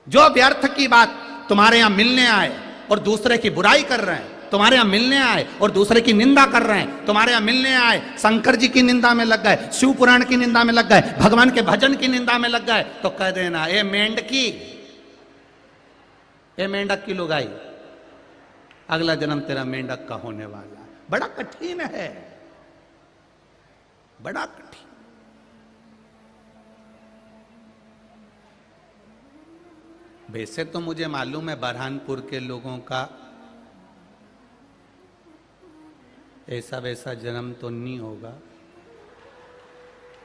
जो व्यर्थ की बात तुम्हारे यहां मिलने आए और दूसरे की बुराई कर रहे हैं, तुम्हारे यहां मिलने आए और दूसरे की निंदा कर रहे हैं, तुम्हारे यहां मिलने आए शंकर जी की निंदा में लग गए, शिव पुराण की निंदा में लग गए, भगवान के भजन की निंदा में लग गए, तो कह देना ए मेंढकी, ए मेंढक की लुगाई, अगला जन्म तेरा मेंढक का होने वाला है। बड़ा कठिन है, बड़ा कठिन। वैसे तो मुझे मालूम है बरहानपुर के लोगों का ऐसा वैसा जन्म तो नहीं होगा,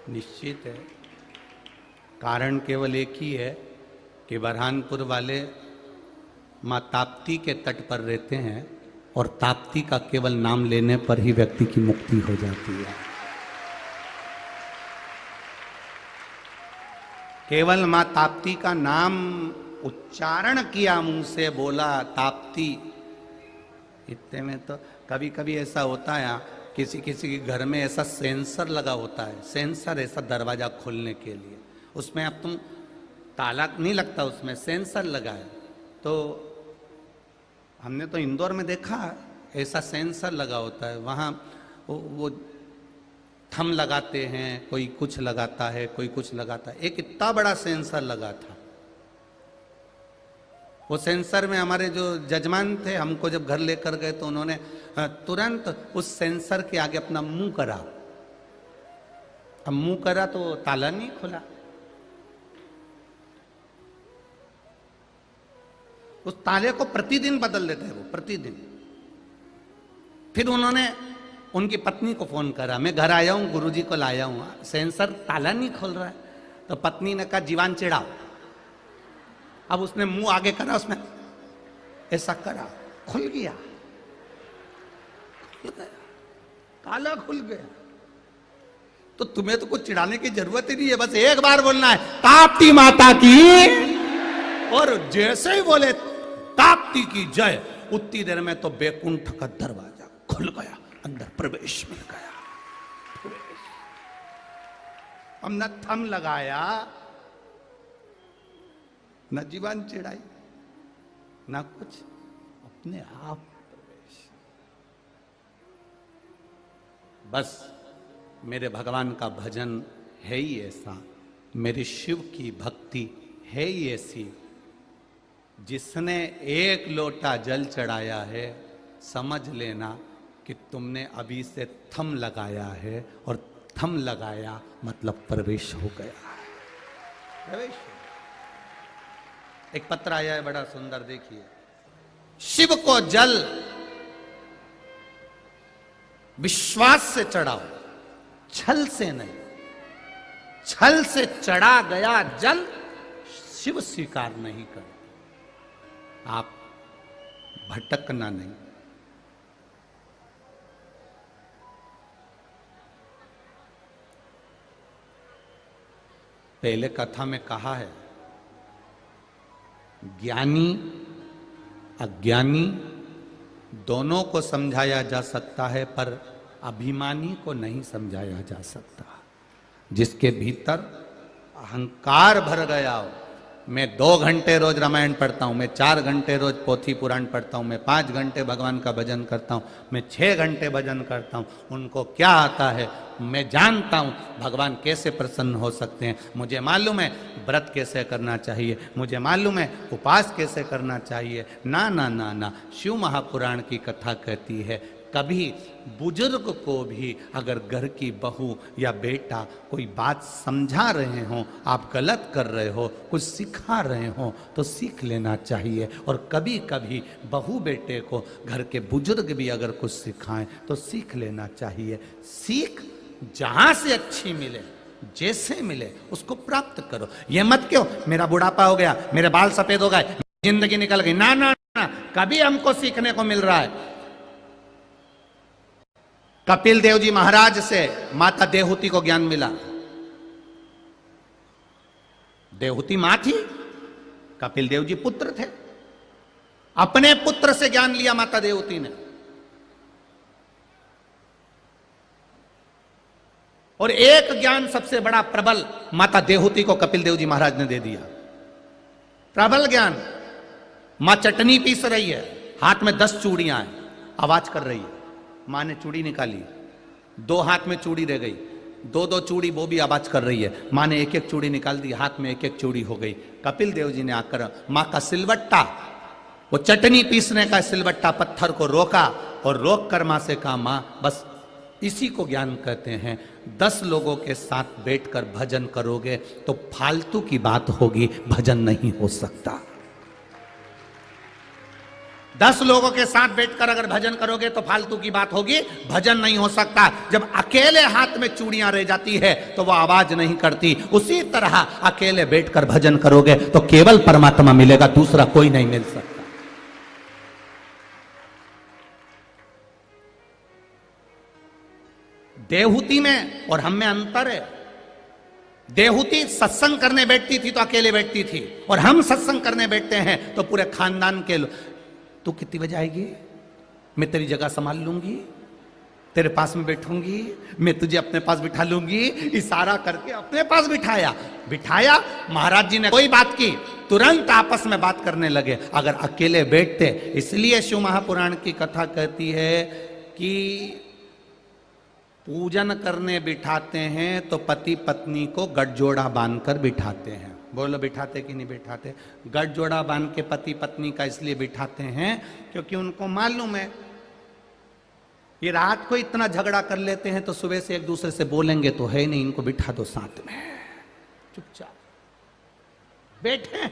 निश्चित है। कारण केवल एक ही है कि बरहानपुर वाले माँ ताप्ती के तट पर रहते हैं और ताप्ती का केवल नाम लेने पर ही व्यक्ति की मुक्ति हो जाती है। केवल माँ ताप्ती का नाम उच्चारण किया, मुंह से बोला ताप्ती, इतने में तो कभी कभी ऐसा होता है किसी किसी के घर में ऐसा सेंसर लगा होता है, सेंसर ऐसा दरवाजा खोलने के लिए, उसमें अब तुम ताला नहीं लगता, उसमें सेंसर लगा है। तो हमने तो इंदौर में देखा ऐसा सेंसर लगा होता है, वहाँ वो थम लगाते हैं, कोई कुछ लगाता है, कोई कुछ लगाता है। एक इतना बड़ा सेंसर लगा था, वो सेंसर में हमारे जो जजमान थे हमको जब घर लेकर गए तो उन्होंने तुरंत उस सेंसर के आगे अपना मुंह करा। अब मुंह करा तो ताला नहीं खुला। उस ताले को प्रतिदिन बदल देते हैं वो, प्रतिदिन। फिर उन्होंने उनकी पत्नी को फोन करा, मैं घर आया हूं, गुरुजी को लाया हूं, सेंसर ताला नहीं खुल रहा है। तो पत्नी ने कहा जीवान चिढ़ाओ। अब उसने मुंह आगे करा, उसमें ऐसा करा, खुल गया, खुल गया, ताला खुल गया। तो तुम्हें तो कुछ चिढ़ाने की जरूरत ही नहीं है, बस एक बार बोलना है ताप्ती माता की, और जैसे ही बोले ताप्ती की जय, उतनी देर में तो बैकुंठ का दरवाजा खुल गया, अंदर प्रवेश मिल गया। हमने थम लगाया, न जीवन चिढ़ाई न कुछ, अपने आप प्रवेश। बस मेरे भगवान का भजन है ही ऐसा, मेरी शिव की भक्ति है ही ऐसी, जिसने एक लोटा जल चढ़ाया है समझ लेना कि तुमने अभी से थम लगाया है, और थम लगाया मतलब प्रवेश हो गया है, प्रवेश। एक पत्र आया है बड़ा सुंदर, देखिए। शिव को जल विश्वास से चढ़ाओ, छल से नहीं। छल से चढ़ा गया जल शिव स्वीकार नहीं कर। आप भटकना नहीं। पहले कथा में कहा है ज्ञानी अज्ञानी दोनों को समझाया जा सकता है, पर अभिमानी को नहीं समझाया जा सकता। जिसके भीतर अहंकार भर गया हो, मैं 2 घंटे रोज रामायण पढ़ता हूँ, मैं 4 घंटे रोज पोथी पुराण पढ़ता हूँ, मैं 5 घंटे भगवान का भजन करता हूँ, मैं 6 घंटे भजन करता हूँ, उनको क्या आता है, मैं जानता हूँ भगवान कैसे प्रसन्न हो सकते हैं, मुझे मालूम है व्रत कैसे करना चाहिए, मुझे मालूम है उपास कैसे करना चाहिए। ना ना ना ना, शिव महापुराण की कथा कहती है कभी बुजुर्ग को भी अगर घर की बहू या बेटा कोई बात समझा रहे हो, आप गलत कर रहे हो, कुछ सिखा रहे हो तो सीख लेना चाहिए। और कभी कभी बहू बेटे को घर के बुजुर्ग भी अगर कुछ सिखाएं तो सीख लेना चाहिए। सीख जहां से अच्छी मिले, जैसे मिले उसको प्राप्त करो। ये मत क्यों मेरा बुढ़ापा हो गया, मेरे बाल सफेद हो गए, जिंदगी निकल गई, ना ना ना, कभी हमको सीखने को मिल रहा है। कपिल देव जी महाराज से माता देवहूति को ज्ञान मिला। देवहूति मां थी, कपिल देव जी पुत्र थे, अपने पुत्र से ज्ञान लिया माता देवहूति ने। और एक ज्ञान सबसे बड़ा प्रबल माता देवहूति को कपिल देव जी महाराज ने दे दिया। प्रबल ज्ञान। मां चटनी पीस रही है, हाथ में 10 चूड़ियां हैं, आवाज कर रही है। मां ने चूड़ी निकाली, 2 हाथ में चूड़ी रह गई, 2-2 चूड़ी, वो भी आवाज कर रही है। मां ने 1-1 चूड़ी निकाल दी, हाथ में 1-1 चूड़ी हो गई। कपिल देव जी ने आकर मां का सिलवट्टा, वो चटनी पीसने का सिलवट्टा, पत्थर को रोका और रोक कर मां से कहा, मां बस इसी को ज्ञान कहते हैं। 10 लोगों के साथ बैठकर भजन करोगे तो फालतू की बात होगी, भजन नहीं हो सकता। 10 लोगों के साथ बैठकर अगर भजन करोगे तो फालतू की बात होगी, भजन नहीं हो सकता। जब अकेले हाथ में चूड़ियां रह जाती है तो वह आवाज नहीं करती। उसी तरह अकेले बैठकर भजन करोगे तो केवल परमात्मा मिलेगा, दूसरा कोई नहीं मिल सकता। देहूती में और हम में अंतर है। देहूती सत्संग करने बैठती थी तो अकेले बैठती थी, और हम सत्संग करने बैठते हैं तो पूरे खानदान के लोग। तू कितनी बजे आएगी, मैं तेरी जगह संभाल लूंगी, तेरे पास में बैठूंगी, मैं तुझे अपने पास बिठा लूंगी। इशारा करके अपने पास बिठाया। महाराज जी ने कोई बात की, तुरंत आपस में बात करने लगे। अगर अकेले बैठते, इसलिए शिव महापुराण की कथा कहती है कि पूजन करने बिठाते हैं तो पति पत्नी को गठजोड़ा बांधकर बिठाते हैं। बोलो बिठाते कि नहीं बिठाते? गठजोड़ा बांध के पति पत्नी का इसलिए बिठाते हैं क्योंकि उनको मालूम है ये रात को इतना झगड़ा कर लेते हैं तो सुबह से एक दूसरे से बोलेंगे तो है नहीं, इनको बिठा दो साथ में, चुपचाप बैठे।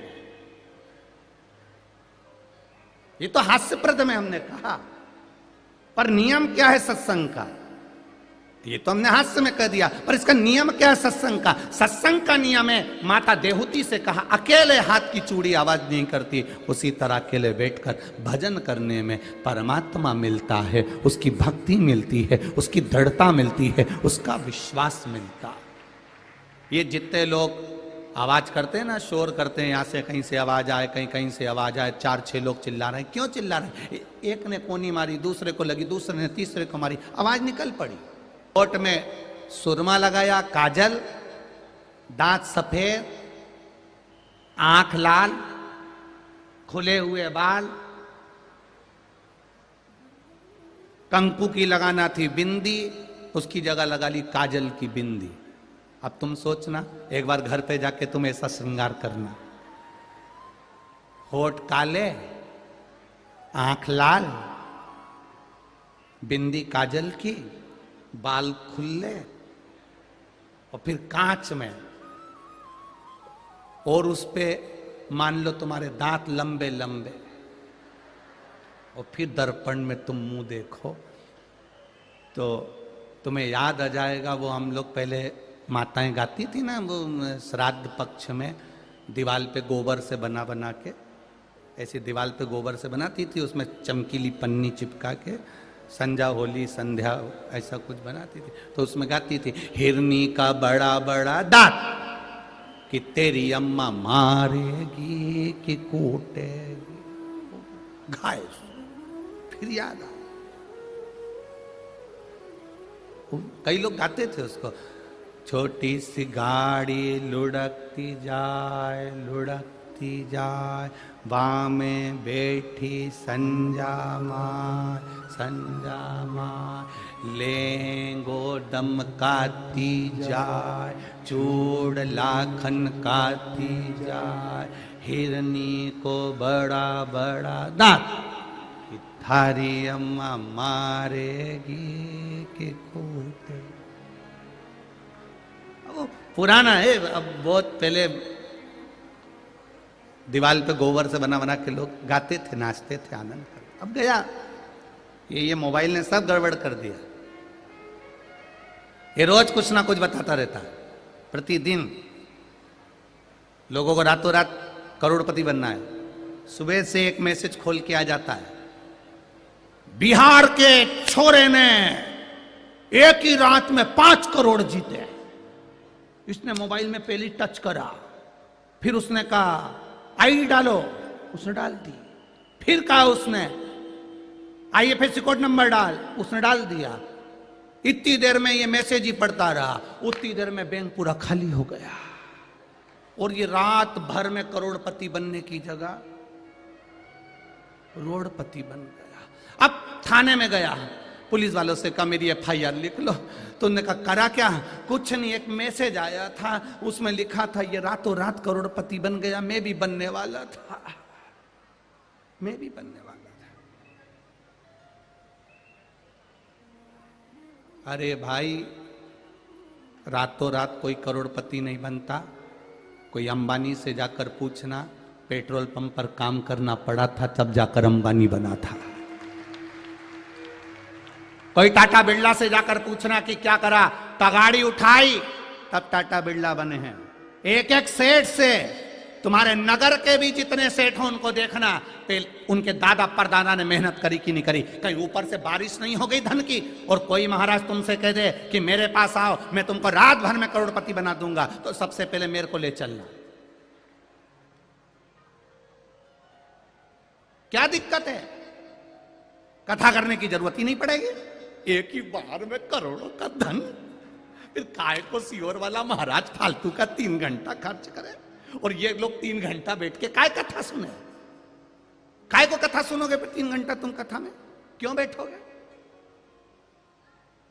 ये तो हास्यप्रद में हमने कहा, पर नियम क्या है सत्संग का? ये तो हमने हास्य में कह दिया, पर इसका नियम क्या है सत्संग का? सत्संग का नियम है, माता देहूती से कहा अकेले हाथ की चूड़ी आवाज नहीं करती। उसी तरह अकेले बैठकर भजन करने में परमात्मा मिलता है, उसकी भक्ति मिलती है, उसकी दृढ़ता मिलती है, उसका विश्वास मिलता है। ये जितने लोग आवाज करते हैं ना, शोर करते हैं, यहां से कहीं से आवाज आए, कहीं कहीं से आवाज आए, 4-6 लोग चिल्ला रहे हैं। क्यों चिल्ला रहे हैं? एक ने कोनी मारी, दूसरे को लगी, दूसरे ने तीसरे को मारी, आवाज निकल पड़ी। होठ में सुरमा लगाया, काजल, दांत सफेद, आंख लाल, खुले हुए बाल, कंकु की लगाना थी बिंदी, उसकी जगह लगा ली काजल की बिंदी। अब तुम सोचना, एक बार घर पे जाके तुम ऐसा श्रृंगार करना, होठ काले, आंख लाल, बिंदी काजल की, बाल खुले, और फिर कांच में, और उस पे मान लो तुम्हारे दांत लंबे लंबे, और फिर दर्पण में तुम मुंह देखो तो तुम्हें याद आ जाएगा वो हम लोग पहले माताएं गाती थी ना, वो श्राद्ध पक्ष में दीवार पे गोबर से बना बना के, ऐसी दीवार पे गोबर से बनाती थी, उसमें चमकीली पन्नी चिपका के संजा होली संध्या ऐसा कुछ बनाती थी, तो उसमें गाती थी, हिरनी का बड़ा बड़ा दांत कि तेरी अम्मा मारेगी कि कूटेगी, घाय। फिर याद आ, कई लोग गाते थे उसको, छोटी सी गाड़ी लुढ़कती जाए लुढ़कती जाए, बामे बैठी संजा माँ लेंगो दमकाती जाए, चूड़ लाखन काती जाए, हिरनी को बड़ा बड़ा दांत थारी अम्मा मारेगी कि कूटे। पुराना है, अब बहुत पहले दीवार पे गोबर से बना बना के लोग गाते थे, नाचते थे, आनंद करते। अब गया ये मोबाइल ने सब गड़बड़ कर दिया। ये रोज कुछ ना कुछ बताता रहता है, प्रतिदिन लोगों को रातों रात करोड़पति बनना है। सुबह से एक मैसेज खोल के आ जाता है, बिहार के छोरे ने एक ही रात में 5 करोड़ जीते। इसने मोबाइल में पहली टच करा, फिर उसने कहा आई डालो, उसने डाल दी, फिर कहा उसने IFSC कोड नंबर डाल, उसने डाल दिया। इतनी देर में ये मैसेज ही पढ़ता रहा, उतनी देर में बैंक पूरा खाली हो गया। और ये रात भर में करोड़पति बनने की जगह रोडपति बन गया। अब थाने में गया, पुलिस वालों से कहा मेरी FIR लिख लो। तो उन्होंने कहा करा क्या? कुछ नहीं, एक मैसेज आया था, उसमें लिखा था ये रातों रात करोड़पति बन गया, मैं भी बनने वाला था, मैं भी बनने वाला था। अरे भाई, रातों रात कोई करोड़पति नहीं बनता। कोई अंबानी से जाकर पूछना, पेट्रोल पंप पर काम करना पड़ा था तब जाकर अंबानी बना था। कोई टाटा बिरला से जाकर पूछना कि क्या करा, तगाड़ी उठाई तब टाटा बिरला बने हैं। एक एक सेठ से, तुम्हारे नगर के भी जितने सेठ हो उनको देखना, उनके दादा परदादा ने मेहनत करी कि नहीं करी। कहीं ऊपर से बारिश नहीं हो गई धन की और कोई महाराज तुमसे कह दे कि मेरे पास आओ, मैं तुमको रात भर में करोड़पति बना दूंगा, तो सबसे पहले मेरे को ले चलना। क्या दिक्कत है? कथा करने की जरूरत ही नहीं पड़ेगी, एक ही बार में करोड़ों का धन। फिर काय को सियोर वाला महाराज फालतू का 3 घंटा खर्च करे और ये लोग 3 घंटा बैठ के काय कथा सुने? काय को कथा सुनोगे फिर 3 घंटा तुम कथा में क्यों बैठोगे?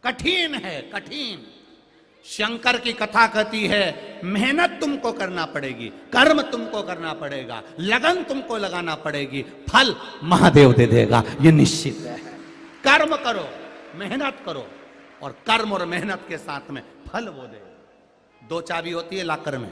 कठिन है, कठिन। शंकर की कथा कहती है मेहनत तुमको करना पड़ेगी, कर्म तुमको करना पड़ेगा, लगन तुमको लगाना पड़ेगी, फल महादेव दे देगा, ये निश्चित है। कर्म करो, मेहनत करो, और कर्म और मेहनत के साथ में फल वो दे। 2 चाबी होती है लाकर में,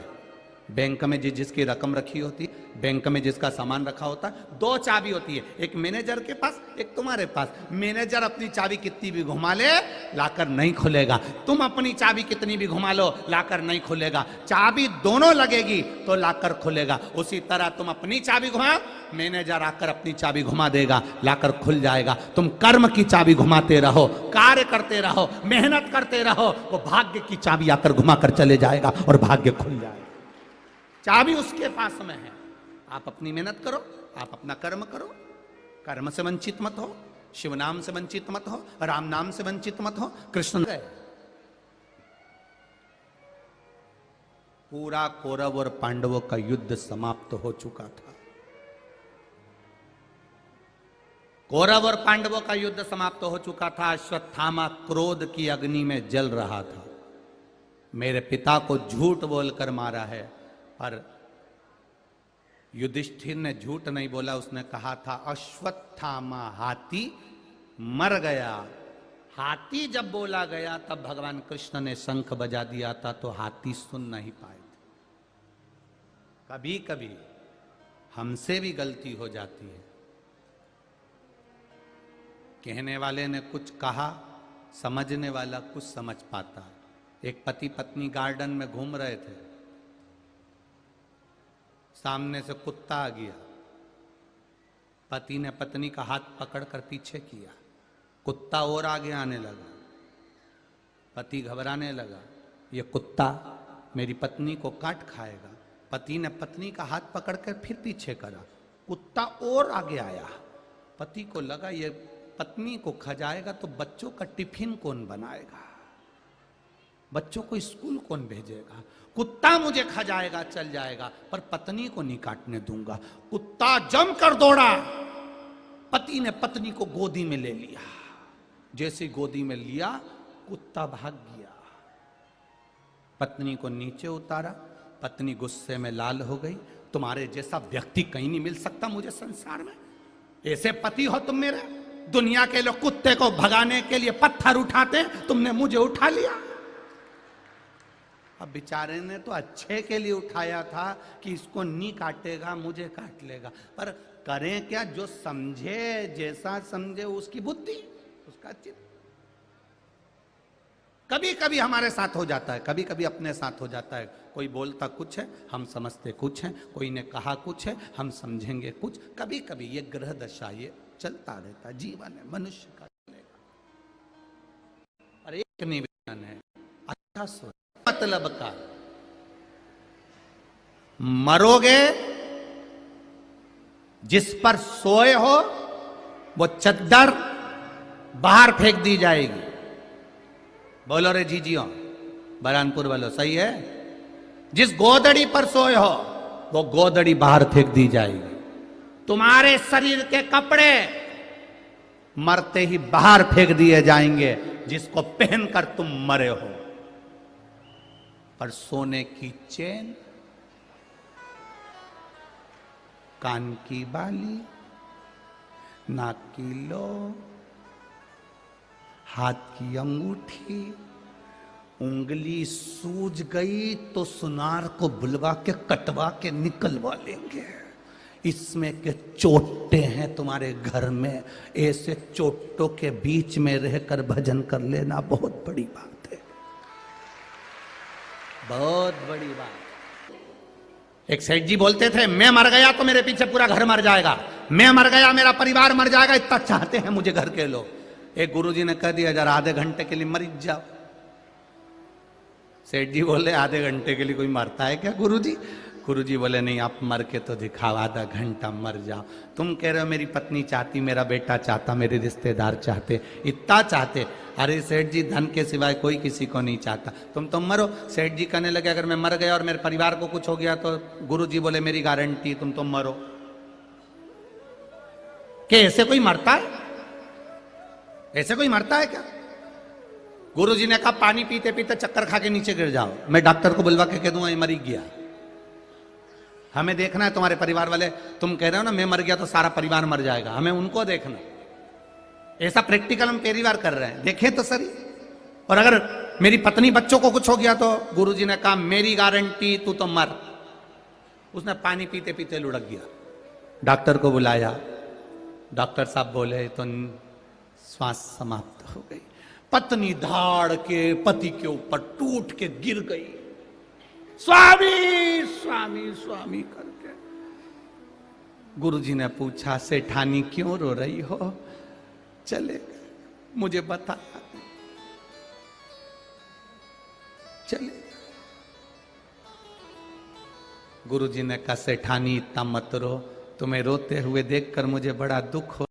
बैंक में जिसकी रकम रखी होती है, बैंक में जिसका सामान रखा होता है, 2 चाबी होती है, एक मैनेजर के पास, एक तुम्हारे पास। मैनेजर अपनी चाबी कितनी भी घुमा ले लाकर नहीं खुलेगा, तुम अपनी चाबी कितनी भी घुमा लो लाकर नहीं खुलेगा। चाबी दोनों लगेगी तो लाकर खुलेगा। उसी तरह तुम अपनी चाबी घुमाओ, मैनेजर आकर अपनी चाबी घुमा देगा, लाकर खुल जाएगा। तुम कर्म की चाबी घुमाते रहो, कार्य करते रहो, मेहनत करते रहो, वो भाग्य की चाबी आकर घुमा कर चले जाएगा और भाग्य खुल जाएगा। चाबी उसके पास में है। आप अपनी मेहनत करो, आप अपना कर्म करो, कर्म से वंचित मत हो, शिव नाम से वंचित मत हो, राम नाम से वंचित मत हो। कृष्ण गए, पूरा कौरव और पांडवों का युद्ध समाप्त हो चुका था। कौरव और पांडवों का युद्ध समाप्त हो चुका था। अश्वत्थामा क्रोध की अग्नि में जल रहा था। मेरे पिता को झूठ बोलकर मारा है, पर युधिष्ठिर ने झूठ नहीं बोला। उसने कहा था अश्वत्थामा हाथी मर गया। हाथी जब बोला गया तब भगवान कृष्ण ने शंख बजा दिया था, तो हाथी सुन नहीं पाए थे। कभी कभी हमसे भी गलती हो जाती है। कहने वाले ने कुछ कहा, समझने वाला कुछ समझ पाता। एक पति पत्नी गार्डन में घूम रहे थे, सामने से कुत्ता आ गया। पति ने पत्नी का हाथ पकड़कर पीछे किया, कुत्ता और आगे आने लगा। पति घबराने लगा, ये कुत्ता मेरी पत्नी को काट खाएगा। पति ने पत्नी का हाथ पकड़कर फिर पीछे करा, कुत्ता और आगे आया। पति को लगा ये पत्नी को खा जाएगा तो बच्चों का टिफिन कौन बनाएगा, बच्चों को स्कूल कौन भेजेगा। कुत्ता मुझे खा जाएगा, चल जाएगा, पर पत्नी को नहीं काटने दूंगा। कुत्ता जमकर दौड़ा, पति ने पत्नी को गोदी में ले लिया। जैसे गोदी में लिया, कुत्ता भाग गया। पत्नी को नीचे उतारा, पत्नी गुस्से में लाल हो गई। तुम्हारे जैसा व्यक्ति कहीं नहीं मिल सकता मुझे संसार में। ऐसे पति हो तुम मेरे। दुनिया के लोग कुत्ते को भगाने के लिए पत्थर उठाते, तुमने मुझे उठा लिया। अब बेचारे ने तो अच्छे के लिए उठाया था कि इसको नहीं काटेगा, मुझे काट लेगा। पर करें क्या, जो समझे, जैसा समझे उसकी बुद्धि, उसका चित्त। कभी कभी हमारे साथ हो जाता है, कभी कभी अपने साथ हो जाता है। कोई बोलता कुछ है, हम समझते कुछ है। कोई ने कहा कुछ है, हम समझेंगे कुछ। कभी कभी ये ग्रह दशा ये चलता रहता, जीवन है, मनुष्य का चलेगा। और एक निवेदन है, अच्छा सोच, मतलब का मरोगे, जिस पर सोए हो वो चद्दर बाहर फेंक दी जाएगी। बोलो रे जीजियो, बरहानपुर वालों, सही है? जिस गोदड़ी पर सोए हो वो गोदड़ी बाहर फेंक दी जाएगी। तुम्हारे शरीर के कपड़े मरते ही बाहर फेंक दिए जाएंगे जिसको पहनकर तुम मरे हो। पर सोने की चेन, कान की बाली, नाक की लो, हाथ की अंगूठी, उंगली सूज गई तो सुनार को बुलवा के कटवा के निकलवा लेंगे। इसमें के चोटे हैं तुम्हारे घर में, ऐसे चोटों के बीच में रहकर भजन कर लेना बहुत बड़ी बात है, बहुत बड़ी बात। एक सेठ जी बोलते थे, मैं मर गया तो मेरे पीछे पूरा घर मर जाएगा, मैं मर गया मेरा परिवार मर जाएगा, इतना चाहते हैं मुझे घर के लोग। एक गुरुजी ने कह दिया जरा आधे घंटे के लिए मर जाओ। सेठ जी बोले आधे घंटे के लिए कोई मरता है क्या गुरुजी? गुरुजी बोले नहीं, आप मर के तो दिखाओ, आधा घंटा मर जाओ। तुम कह रहे हो मेरी पत्नी चाहती, मेरा बेटा चाहता, मेरे रिश्तेदार चाहते, इतना चाहते। अरे सेठ जी धन के सिवाय कोई किसी को नहीं चाहता, तुम तो मरो। सेठ जी कहने लगे अगर मैं मर गया और मेरे परिवार को कुछ हो गया तो गुरुजी बोले मेरी गारंटी, तुम तो मरो। क्या ऐसे कोई मरता है? ऐसे कोई मरता है क्या? गुरुजी ने कहा पानी पीते पीते चक्कर खा के नीचे गिर जाओ, मैं डॉक्टर को बुलवा के कह दूंगा ये मर गया। हमें देखना है तुम्हारे परिवार वाले, तुम कह रहे हो ना मैं मर गया तो सारा परिवार मर जाएगा, हमें उनको देखना। ऐसा प्रैक्टिकल हम पहली बार कर रहे हैं, देखें तो सही। और अगर मेरी पत्नी बच्चों को कुछ हो गया तो गुरुजी ने कहा मेरी गारंटी, तू तो मर। उसने पानी पीते पीते लुढ़क गया, डॉक्टर को बुलाया, डॉक्टर साहब बोले तो श्वास समाप्त हो गई। पत्नी धाड़ के पति के ऊपर टूट के गिर गई, स्वामी स्वामी स्वामी करके। गुरुजी ने पूछा सेठानी क्यों रो रही हो? चले मुझे बता, चले। गुरुजी ने कहा सेठानी इतना मत रो, तुम्हें रोते हुए देखकर मुझे बड़ा दुख हो